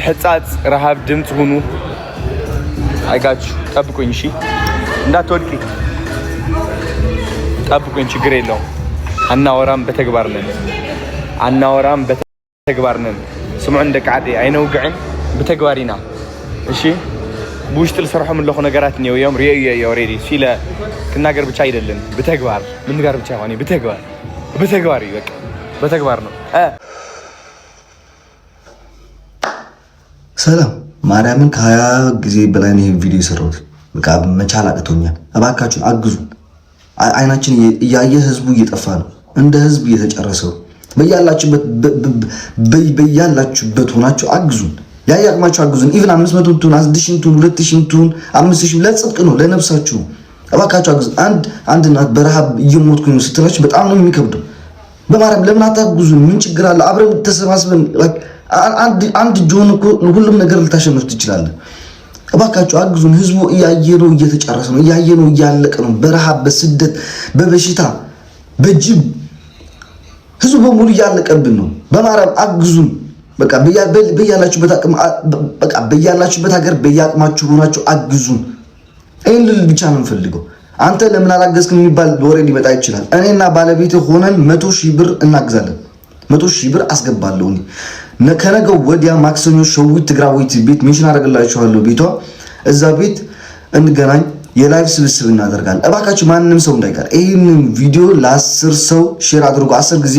ሕጻጽ ረሃብ ድምጽ ሁኑ አይጋችሁ ጠብቁኝ እሺ እንዳትወድቂ ጠብቁኝ ችግር የለውም አናወራም በተግባር ነን ስሙዕ እንደቃዕዴ አይነውግዕን በተግባሪና እሺ بوشت الصراحة من لخنا قرات نيو يوم ريا يا وريدي فيلا كنا قرب شيء دلنا بتكبر من قرب شيء هوني بتكبر يبك بتكبرنا سلام ማርያምን ከሀያ ጊዜ በላይ ነው ቪዲዮ የሰራሁት በቃ መቻል አቅቶኛል እባካችሁ አግዙ አይናችን እያየ ህዝቡ እየጠፋ ነው እንደ ህዝብ እየተጨረሰው በያላችሁበት ሆናችሁ አግዙን ያያቅማችሁ አግዙን ኢቭን 500 ቱን 1000 ቱን 2000 ቱን 5000 ለጽድቅ ነው ለነፍሳችሁ እባካችሁ አግዙ አንድ እናት በረሃብ እየሞትኩ ነው ስትላችሁ በጣም ነው የሚከብደው በማርያም ለምን አታግዙን ምን ችግር አለ አብረን ተሰባስበን አንድ ጆን እኮ ሁሉም ነገር ልታሸንፍ ትችላለህ እባካችሁ አግዙን ህዝቡ እያየነው እየተጨረሰ ነው እያየነው እያለቀ ነው በረሃብ በስደት በበሽታ በጅብ ህዝቡ በሙሉ እያለቀብን ነው በማርያም አግዙን በቃ በያላችሁበት ሀገር በያቅማችሁ ሆናችሁ አግዙን አይን ብቻ ነው የምፈልገው አንተ ለምን አላገዝክም የሚባል ወሬ ሊመጣ ይችላል እኔና ባለቤቴ ሆነን 100,000 ብር እናግዛለን 100,000 ብር አስገባለሁ ከነገው ወዲያ ማክሰኞ ሸዊት ትግራዊት ቤት ሜንሽን አደርግላችኋለሁ ቤቷ እዛ ቤት እንገናኝ የላይቭ ስብስብ እናደርጋለን እባካችሁ ማንንም ሰው እንዳይቀር ይሄንን ቪዲዮ ለ10 ሰው ሼር አድርጉ 10 ጊዜ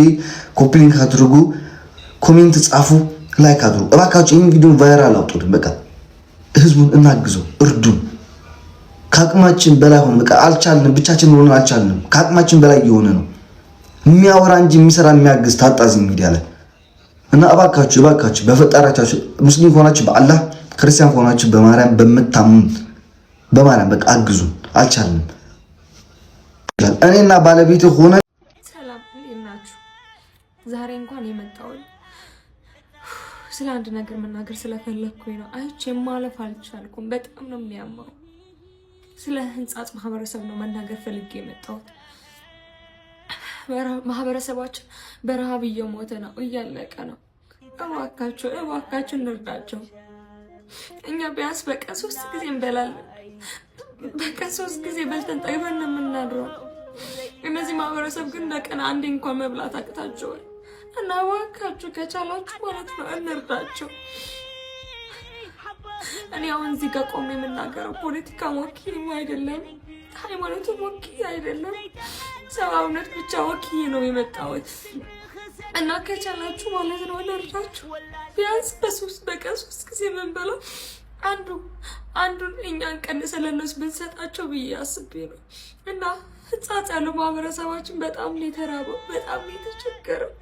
ኮፒ ሊንክ አድርጉ ኮሜንት ጻፉ ላይክ አድርጉ እባካችሁ ይሄን ቪዲዮ ቫይራል አውጡት በቃ ህዝቡን እናግዘው እርዱን ካቅማችን በላይ ሆነ በቃ አልቻልንም ብቻችን ሆነን አልቻልንም ካቅማችን በላይ የሆነ ነው የሚያወራ እንጂ የሚሰራ የሚያግዝ ታጣዚ ሚዲያ ላይ እና እባካችሁ በፈጣራችሁ ሙስሊም ሆናችሁ በአላህ ክርስቲያን ሆናችሁ በማርያም በመታሙን በማርያም በቃ አግዙን አልቻልንም እኔና ባለቤቴ ሆነ ሰላም እናችሁ ዛሬ እንኳን የመጣው ስለ አንድ ነገር መናገር ስለፈለኩኝ ነው አይቼ ማለፍ አልቻልኩም በጣም ነው የሚያማው ስለ ህንጻጽ ማህበረሰብ ነው መናገር ፈልጌ የመጣው ማህበረሰባችን በረሃብ እየሞተ ነው እያለቀ ነው እባካችሁ እንርዳቸው እኛ ቢያንስ በቀን 3 ጊዜ እንበላለን በቀን 3 ጊዜ በልተን ጠግበን ነው የምናድረው እነዚህ ማህበረሰብ ግን በቀን አንዴ እንኳን መብላት አቅታቸዋል እና እባካችሁ ከቻላችሁ ማለት ነው እንርዳቸው እኔ አሁን እዚህ ጋር ቆሜ የምናገረው ፖለቲካ ወኪል አይደለም ሃይማኖት ወኪል አይደለም ሰውነት ብቻ ወኪል ነው የመጣሁት እና ከቻላችሁ ማለት ነው እንርዳቸው ቢያንስ በቀን 3 ጊዜ መንበላው አንዱን እኛን ቀንሰን ለነሱ ብንሰጣቸው ብዬ አስቤ ነው እና ህጻጽ ያለው ማህበረሰባችን በጣም ነው የተራበው በጣም ነው የተቸገረው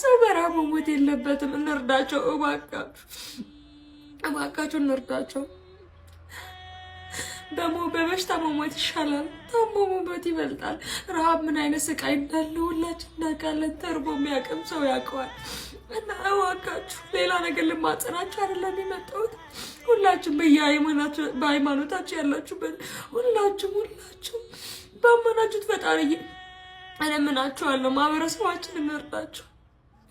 ሰው በረሃብ ሞት የለበትም እንርዳቸው እባካችሁ እንርዳቸው በበሽታ መሞት ይሻላል ታሞ መሞት ይበልጣል ረሃብ ምን አይነት ስቃይ እንዳለ ሁላችን እናውቃለን ተርቦ የሚያቅም ሰው ያውቀዋል እና እባካችሁ ሌላ ነገር ልማጸናችሁ አይደለም የመጣሁት ሁላችሁም በሃይማኖታችሁ ያላችሁበት ሁላችሁም ባመናችሁት ፈጣሪ እለምናችኋለሁ ማህበረሰባችን እንርዳቸው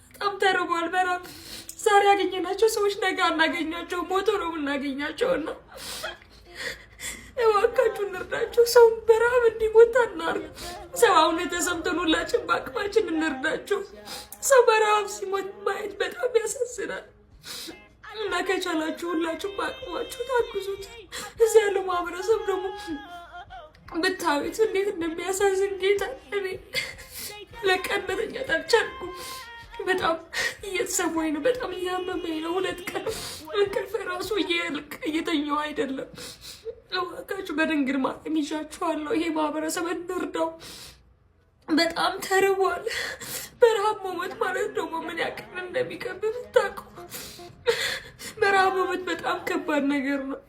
በጣም ተርቧል በረሃብ ዛሬ ያገኘናቸው ሰዎች ነገ አናገኛቸው ሞቶ ነው የምናገኛቸውና እባካችሁ እንርዳቸው ሰው በረሃብ እንዲሞት አናርግ ሰውነት ተሰምተን ሁላችን በአቅማችን እንርዳቸው ሰው በረሃብ ሲሞት ማየት በጣም ያሳዝናል እና ከቻላችሁ ሁላችሁ በአቅማችሁ ታግዙት እዚህ ያለው ማህበረሰብ ደግሞ ብታዩት እንዴት እንደሚያሳዝን ጌታ እኔ ለቀነተኛ ታልቻልኩም በጣም እየተሰማኝ ነው በጣም እያመመኝ ነው 2 ቀን እንቅልፍ ራሱ እየተኛው አይደለም እባካችሁ በድንግል ማርያም ይዣችኋለሁ ይሄ ማህበረሰብ እንርዳው በጣም ተርቧል በረሃብ መሞት ማለት ደግሞ ምን ያክል እንደሚከብድ ታውቁ በረሃብ መሞት በጣም ከባድ ነገር ነው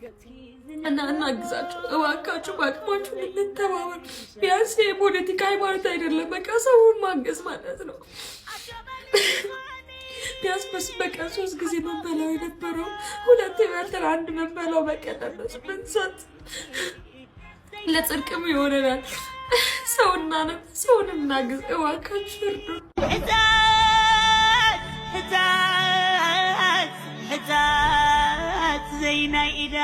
እና እናግዛችሁ እባካችሁ በአቅማችሁ እንተባበር ቢያንስ የፖለቲካ ሃይማኖት አይደለም በቃ ሰውን ማገዝ ማለት ነው ቢያንስ በቀን 3 ጊዜ መንበላው የነበረው 2 በልተን 1 መንበላው በቀን እነሱ ብንሰጥ ለጽድቅም ይሆነናል ሰውን እናግዝ እባካችሁ እርዱ ናይ ኢዳ